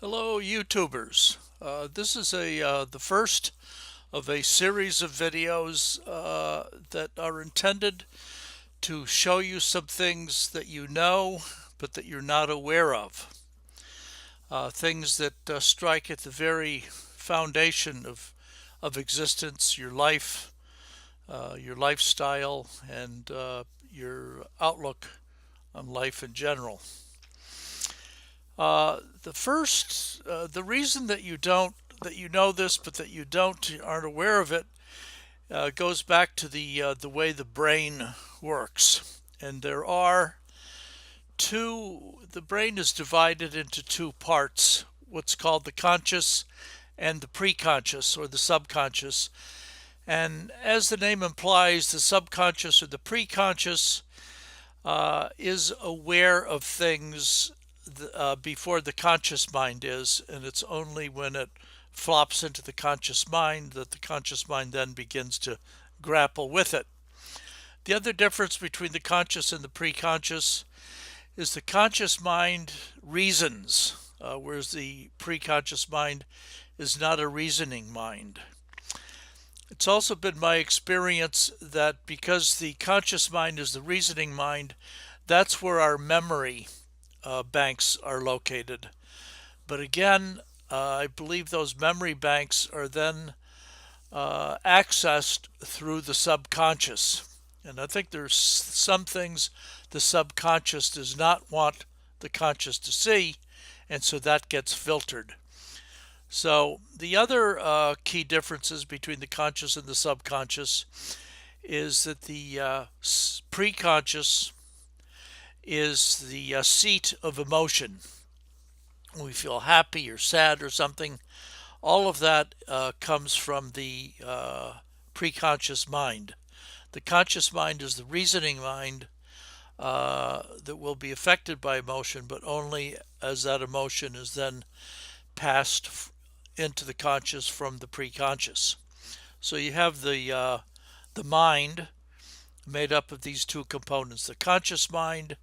Hello, YouTubers. This is the first of a series of videos that are intended to show you some things that you know, but that you're not aware of. Things that strike at the very foundation of existence, your life, your lifestyle, and your outlook on life in general. The reason that you know this, but that aren't aware of it, goes back to the way the brain works. And there are the brain is divided into two parts, what's called the conscious and the preconscious or the subconscious. And as the name implies, the subconscious or the preconscious is aware of things before the conscious mind is, and it's only when it flops into the conscious mind that the conscious mind then begins to grapple with it. The other difference between the conscious and the preconscious is the conscious mind reasons, whereas the preconscious mind is not a reasoning mind. It's also been my experience that because the conscious mind is the reasoning mind, that's where our memory banks are located. But again, I believe those memory banks are then accessed through the subconscious. And I think there's some things the subconscious does not want the conscious to see, and so that gets filtered. So the other key differences between the conscious and the subconscious is that the preconscious is the seat of emotion. When we feel happy or sad or something, all of that comes from the preconscious mind. The conscious mind is the reasoning mind that will be affected by emotion, but only as that emotion is then passed into the conscious from the preconscious. So you have the mind made up of these two components. The conscious mind,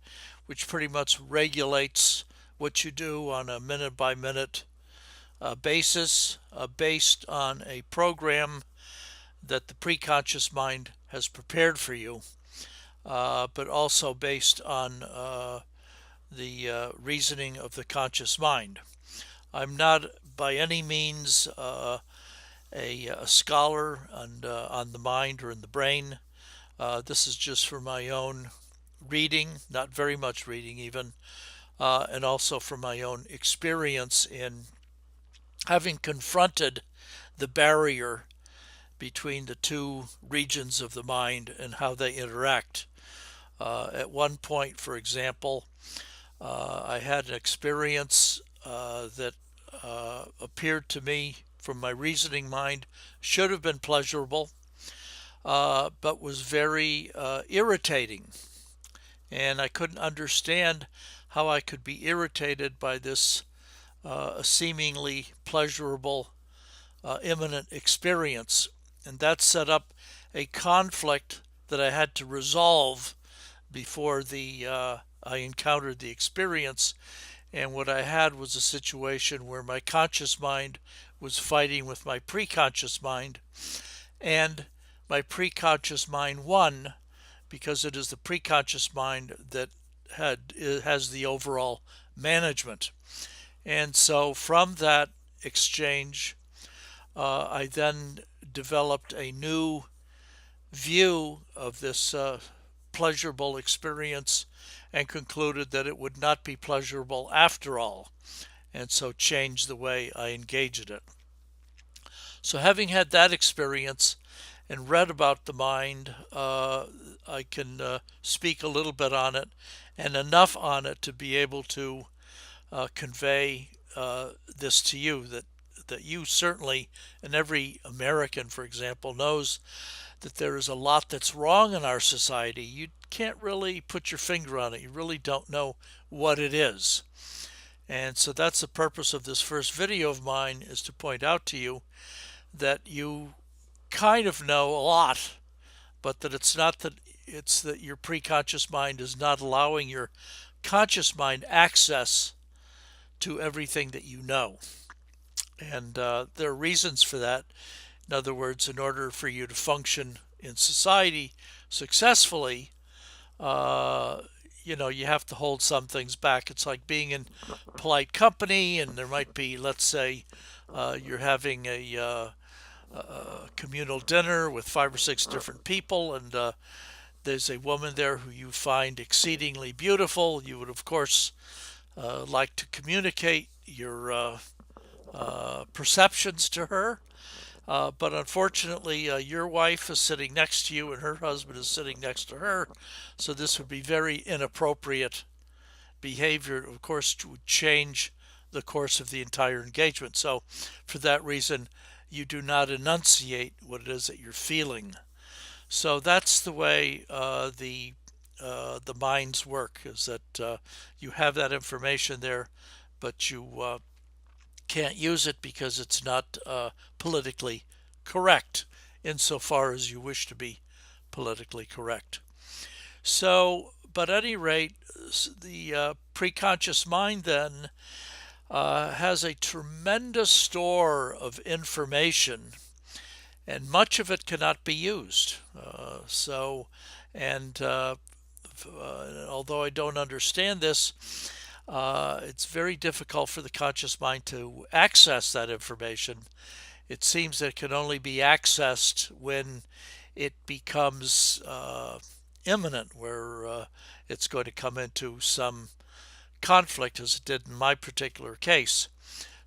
which pretty much regulates what you do on a minute-by-minute basis, based on a program that the preconscious mind has prepared for you, but also based on the reasoning of the conscious mind. I'm not by any means a scholar on the mind or in the brain. This is just for my own reading, not very much reading even, and also for my own experience in having confronted the barrier between the two regions of the mind and how they interact. At one point, for example, I had an experience that appeared to me from my reasoning mind should have been pleasurable, but was very irritating. And I couldn't understand how I could be irritated by this seemingly pleasurable, imminent experience. And that set up a conflict that I had to resolve before I encountered the experience. And what I had was a situation where my conscious mind was fighting with my preconscious mind, and my preconscious mind won because it is the preconscious mind that has the overall management. And so from that exchange, I then developed a new view of this pleasurable experience and concluded that it would not be pleasurable after all, and so changed the way I engaged it. So having had that experience and read about the mind, I can speak a little bit on it and enough on it to be able to convey this to you, that you certainly, and every American, for example, knows that there is a lot that's wrong in our society. You can't really put your finger on it. You really don't know what it is. And so that's the purpose of this first video of mine, is to point out to you that you kind of know a lot, but that it's that your preconscious mind is not allowing your conscious mind access to everything that you know. And there are reasons for that. In other words, in order for you to function in society successfully, uh, you have to hold some things back. It's like being in polite company, and there might be, let's say, you're having a communal dinner with 5 or 6 different people, and there's a woman there who you find exceedingly beautiful. You would, of course, like to communicate your perceptions to her. But unfortunately, your wife is sitting next to you and her husband is sitting next to her. So this would be very inappropriate behavior. Of course, would change the course of the entire engagement. So for that reason, you do not enunciate what it is that you're feeling. So that's the way the minds work. Is that you have that information there, but you can't use it because it's not politically correct insofar as you wish to be politically correct. So, but at any rate, the preconscious mind then has a tremendous store of information, and much of it cannot be used. And although I don't understand this, it's very difficult for the conscious mind to access that information. It seems that it can only be accessed when it becomes imminent, where it's going to come into some conflict, as it did in my particular case.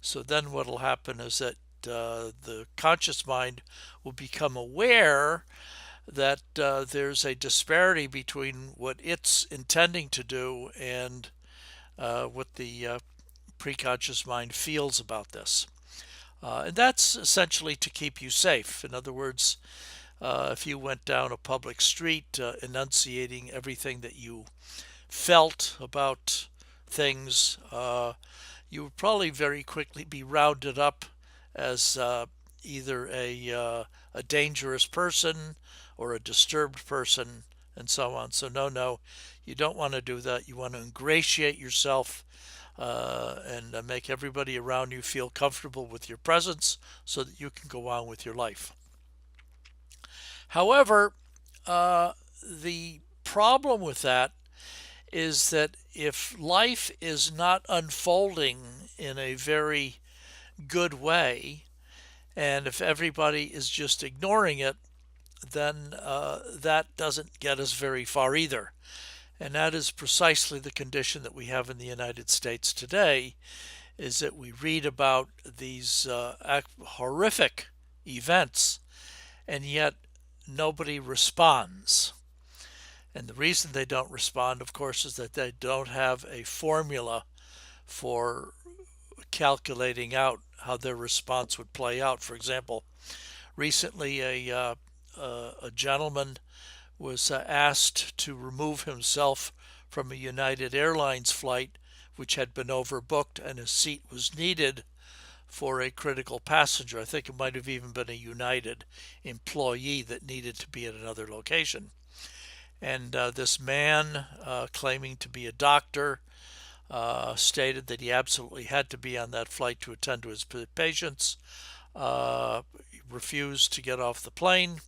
So then what will happen is that the conscious mind will become aware that there's a disparity between what it's intending to do and what the preconscious mind feels about this. And that's essentially to keep you safe. In other words, if you went down a public street enunciating everything that you felt about things, you would probably very quickly be rounded up as either a dangerous person or a disturbed person and so on. So no, you don't want to do that. You want to ingratiate yourself and make everybody around you feel comfortable with your presence so that you can go on with your life. However, the problem with that is that if life is not unfolding in a very good way, and if everybody is just ignoring it, then that doesn't get us very far either. And that is precisely the condition that we have in the United States today, is that we read about these horrific events, and yet nobody responds. And the reason they don't respond, of course, is that they don't have a formula for calculating out how their response would play out. For example, recently a gentleman was asked to remove himself from a United Airlines flight which had been overbooked, and a seat was needed for a critical passenger. I think it might have even been a United employee that needed to be at another location. And this man, claiming to be a doctor, stated that he absolutely had to be on that flight to attend to his patients, refused to get off the plane.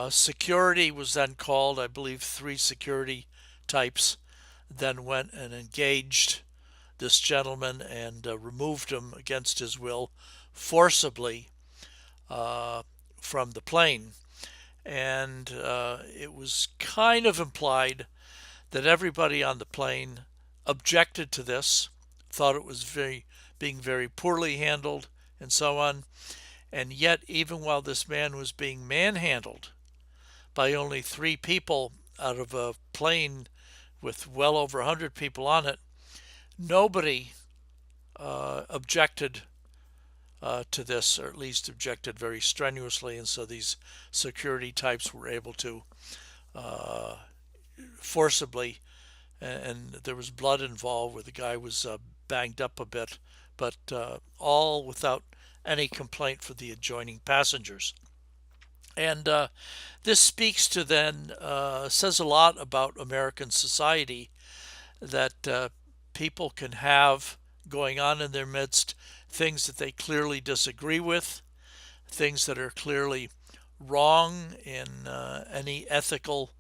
Security was then called. I believe 3 security types then went and engaged this gentleman and removed him against his will forcibly from the plane. And it was kind of implied that everybody on the plane objected to this, thought it was being very poorly handled, and so on. And yet, even while this man was being manhandled by only 3 people out of a plane with well over 100 people on it, nobody objected to this, or at least objected very strenuously. And so these security types were able to forcibly, and there was blood involved where the guy was banged up a bit, but all without any complaint for the adjoining passengers. And this speaks to then, says a lot about American society, that people can have going on in their midst, things that they clearly disagree with, things that are clearly wrong in any ethical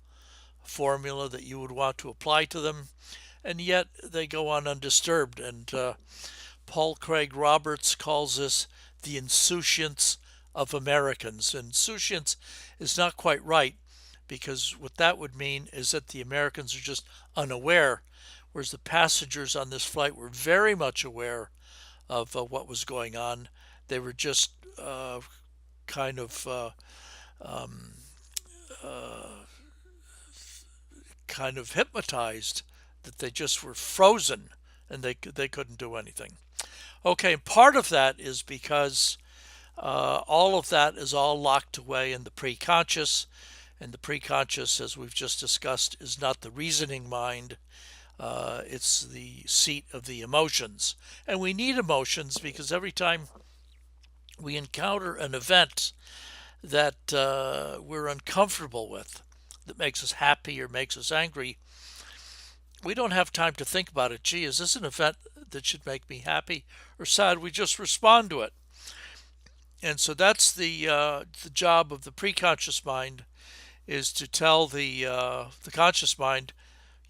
formula that you would want to apply to them, and yet they go on undisturbed. And Paul Craig Roberts calls this the insouciance of Americans. Insouciance is not quite right, because what that would mean is that the Americans are just unaware, whereas the passengers on this flight were very much aware of what was going on. They were just kind of um, uh, kind of hypnotized, that they just were frozen and they couldn't do anything. Okay, part of that is because all of that is all locked away in the preconscious, and the preconscious, as we've just discussed, is not the reasoning mind. It's the seat of the emotions. And we need emotions because every time we encounter an event that we're uncomfortable with, that makes us happy or makes us angry, we don't have time to think about it. Gee, is this an event that should make me happy or sad? We just respond to it. And so that's the job of the preconscious mind, is to tell the conscious mind,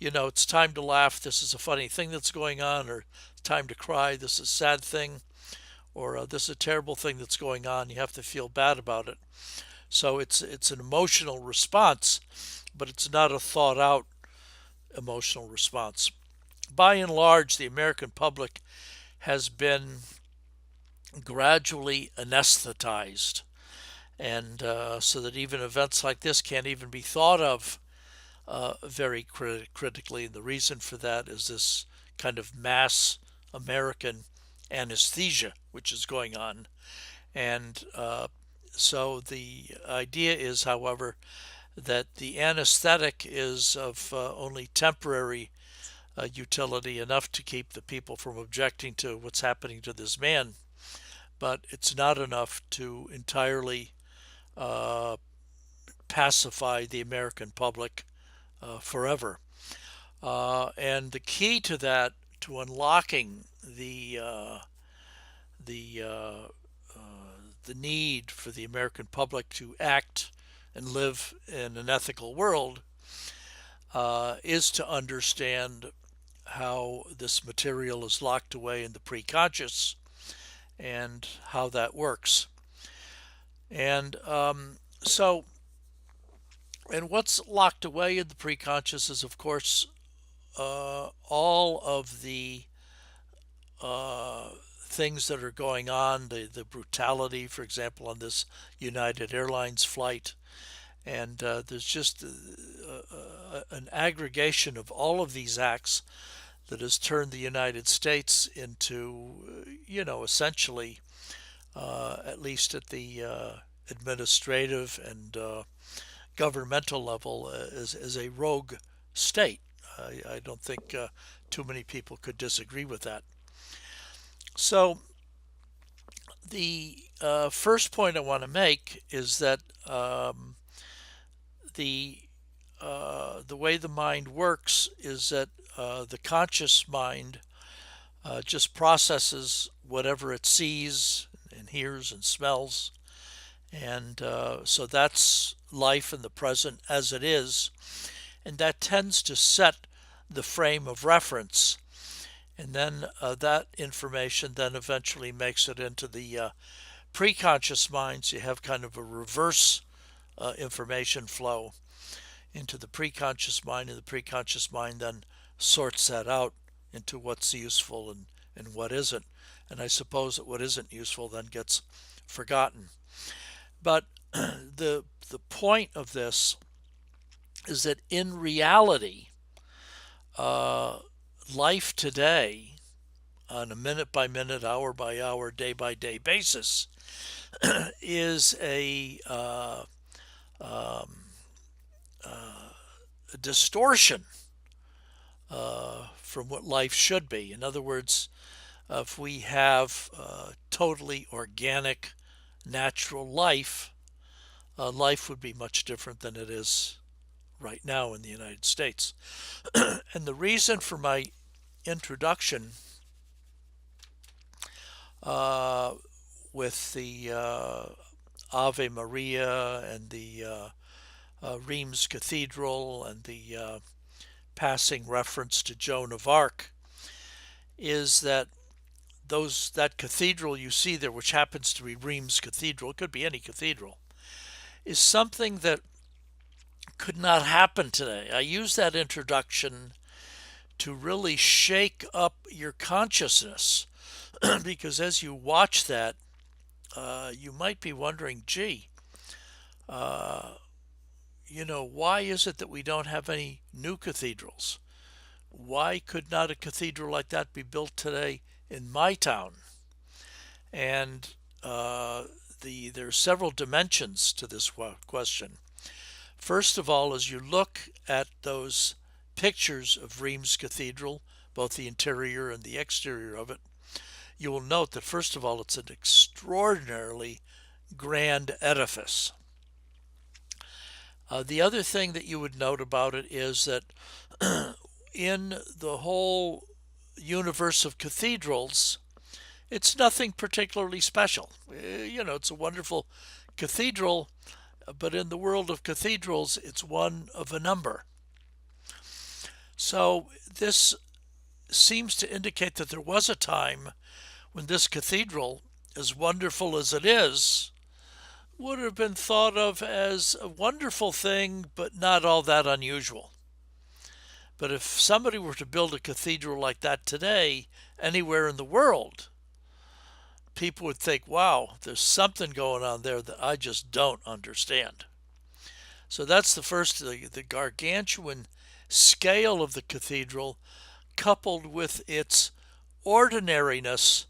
it's time to laugh. This is a funny thing that's going on, or time to cry. This is a sad thing, or this is a terrible thing that's going on. You have to feel bad about it. So it's an emotional response, but it's not a thought out emotional response. By and large, the American public has been gradually anesthetized, and so that even events like this can't even be thought of very critically. And the reason for that is this kind of mass American anesthesia which is going on. And so the idea is, however, that the anesthetic is of only temporary utility, enough to keep the people from objecting to what's happening to this man, but it's not enough to entirely uh, pacify the American public forever. And the key to that, to unlocking the uh, the need for the American public to act and live in an ethical world, is to understand how this material is locked away in the preconscious and how that works. And so, and what's locked away in the preconscious is, of course, all of the things that are going on, the brutality, for example, on this United Airlines flight. And there's just an aggregation of all of these acts that has turned the United States into, essentially, at least at the administrative and governmental level, as a rogue state. I don't think too many people could disagree with that. So the first point I want to make is that the way the mind works is that the conscious mind just processes whatever it sees and hears and smells, and so that's life in the present as it is, and that tends to set the frame of reference. And then that information then eventually makes it into the preconscious mind. So you have kind of a reverse information flow into the preconscious mind, and the preconscious mind then sorts that out into what's useful and what isn't. And I suppose that what isn't useful then gets forgotten. But the point of this is that in reality, life today, on a minute by minute, hour by hour, day by day basis, is a distortion from what life should be. In other words, if we have totally organic, natural life, life would be much different than it is right now in the United States. And the reason for my introduction uh, with the Ave Maria and the Reims Cathedral and the passing reference to Joan of Arc, is that that cathedral you see there, which happens to be Reims Cathedral, it could be any cathedral, is something that could not happen today. I use that introduction to really shake up your consciousness because as you watch that, you might be wondering, gee, uh, why is it that we don't have any new cathedrals? Why could not a cathedral like that be built today in my town? And there are several dimensions to this question. First of all, as you look at those pictures of Reims Cathedral, both the interior and the exterior of it, you will note that, first of all, it's an extraordinarily grand edifice. The other thing that you would note about it is that in the whole universe of cathedrals, it's nothing particularly special. It's a wonderful cathedral, but in the world of cathedrals, it's one of a number. So this seems to indicate that there was a time when this cathedral, as wonderful as it is, would have been thought of as a wonderful thing, but not all that unusual. But if somebody were to build a cathedral like that today, anywhere in the world, people would think, wow, there's something going on there that I just don't understand. So that's the first, the gargantuan scale of the cathedral, coupled with its ordinariness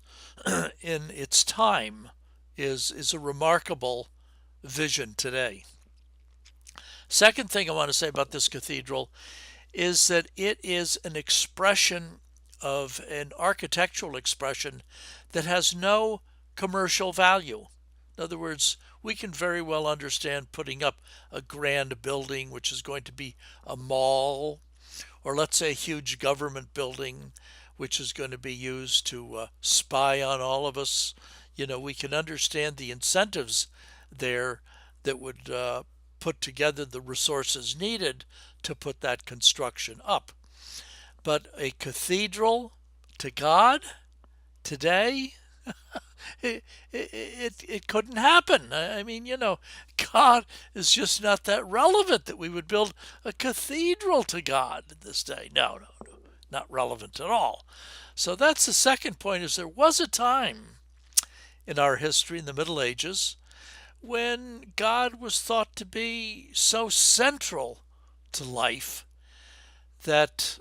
in its time, is a remarkable vision today. Second thing I want to say about this cathedral is that it is an expression of an architectural expression that has no commercial value. In other words, we can very well understand putting up a grand building, which is going to be a mall, or let's say a huge government building, which is going to be used to spy on all of us. We can understand the incentives there that would put together the resources needed to put that construction up. But a cathedral to God today, it couldn't happen. I mean, God is just not that relevant that we would build a cathedral to God this day. No, not relevant at all. So that's the second point, is there was a time in our history in the Middle Ages when God was thought to be so central to life that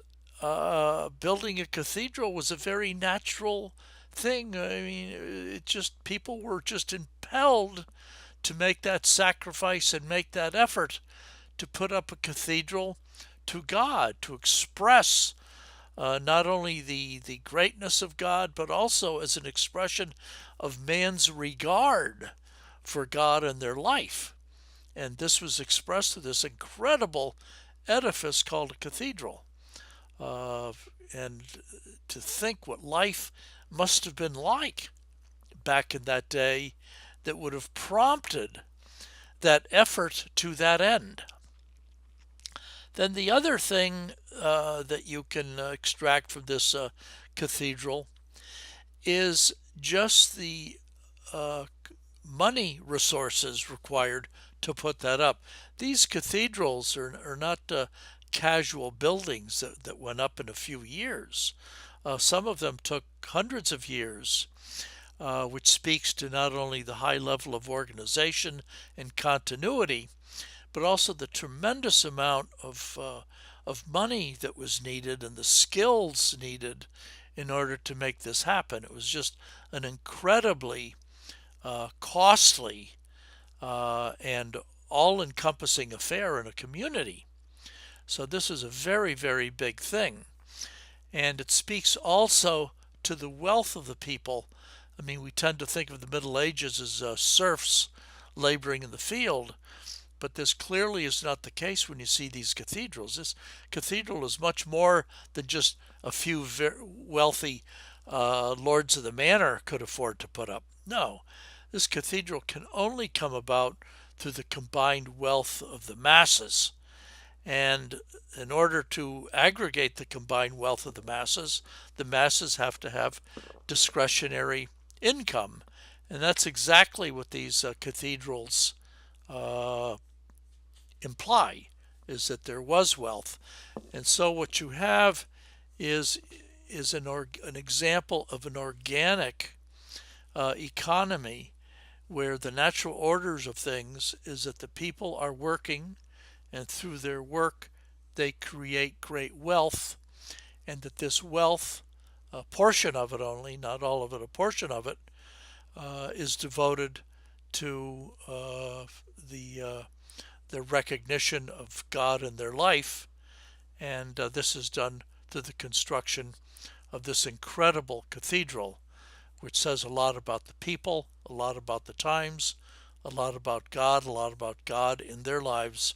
building a cathedral was a very natural thing. I mean, people were just impelled to make that sacrifice and make that effort to put up a cathedral to God, to express not only the greatness of God, but also as an expression of man's regard for God and their life. And this was expressed through this incredible edifice called a cathedral. And to think what life must have been like back in that day that would have prompted that effort to that end. Then the other thing that you can extract from this cathedral is just the money resources required to put that up. These cathedrals are not casual buildings that went up in a few years. Some of them took hundreds of years, which speaks to not only the high level of organization and continuity, but also the tremendous amount of money that was needed and the skills needed in order to make this happen. It was just an incredibly costly and all-encompassing affair in a community. So this is a very, very big thing. And it speaks also to the wealth of the people. I mean, we tend to think of the Middle Ages as serfs laboring in the field, but this clearly is not the case when you see these cathedrals. This cathedral is much more than just a few wealthy lords of the manor could afford to put up. No, this cathedral can only come about through the combined wealth of the masses. And in order to aggregate the combined wealth of the masses have to have discretionary income. And that's exactly what these cathedrals uh, imply, is that there was wealth. And so what you have is an example of an organic economy where the natural orders of things is that the people are working, and through their work they create great wealth, and that this wealth, a portion of it only, not all of it, a portion of it, is devoted to the recognition of God in their life. And this is done through the construction of this incredible cathedral, which says a lot about the people, a lot about the times, a lot about God in their lives,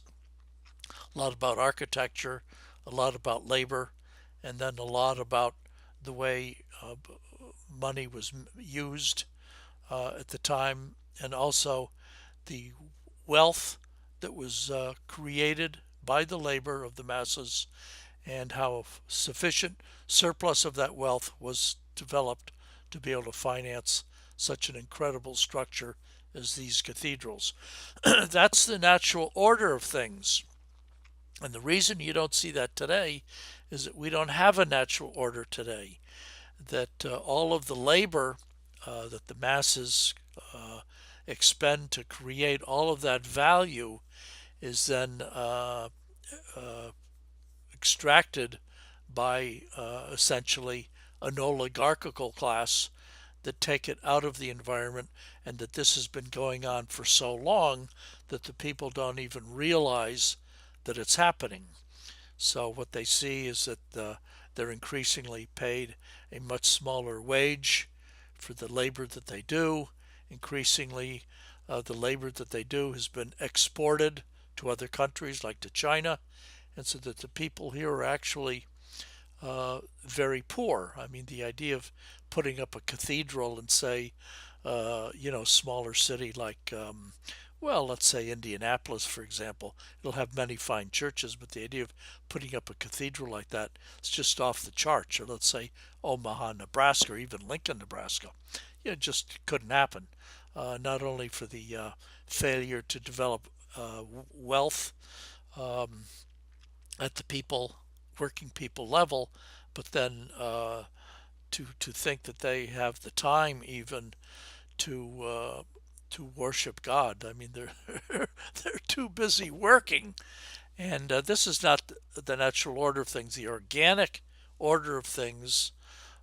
a lot about architecture, a lot about labor, and then a lot about the way money was used at the time, and also the wealth that was created by the labor of the masses, and how sufficient surplus of that wealth was developed to be able to finance such an incredible structure as these cathedrals. That's the natural order of things. And the reason you don't see that today is that we don't have a natural order today. That all of the labor that the masses expend to create all of that value is then extracted by essentially an oligarchical class that take it out of the environment, and that this has been going on for so long that the people don't even realize that it's happening. So what they see is that they're increasingly paid a much smaller wage for the labor that they do. Increasingly, the labor that they do has been exported to other countries, like to China, and so that the people here are actually very poor. I mean, the idea of putting up a cathedral in, say, smaller city like, well, let's say Indianapolis, for example, it'll have many fine churches, but the idea of putting up a cathedral like that is just off the charts. Or let's say Omaha, Nebraska, or even Lincoln, Nebraska. It just couldn't happen. Not only for the failure to develop wealth um, at the working people level, but then to think that they have the time even to worship God. I mean, they're too busy working, and this is not the natural order of things. The organic order of things,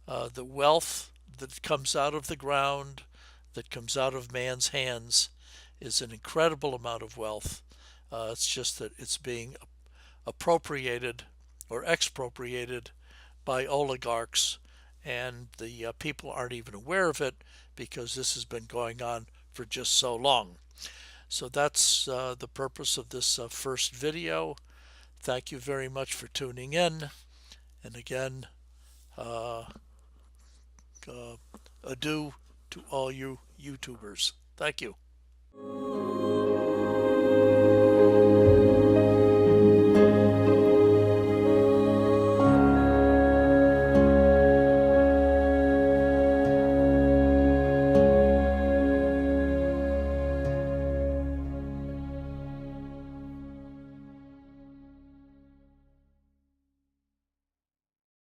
the wealth that comes out of the ground, that comes out of man's hands, is an incredible amount of wealth. It's just that it's being appropriated or expropriated by oligarchs, and the people aren't even aware of it because this has been going on for just so long. So that's the purpose of this first video. Thank you very much for tuning in. And again, uh, adieu to all you YouTubers. Thank you.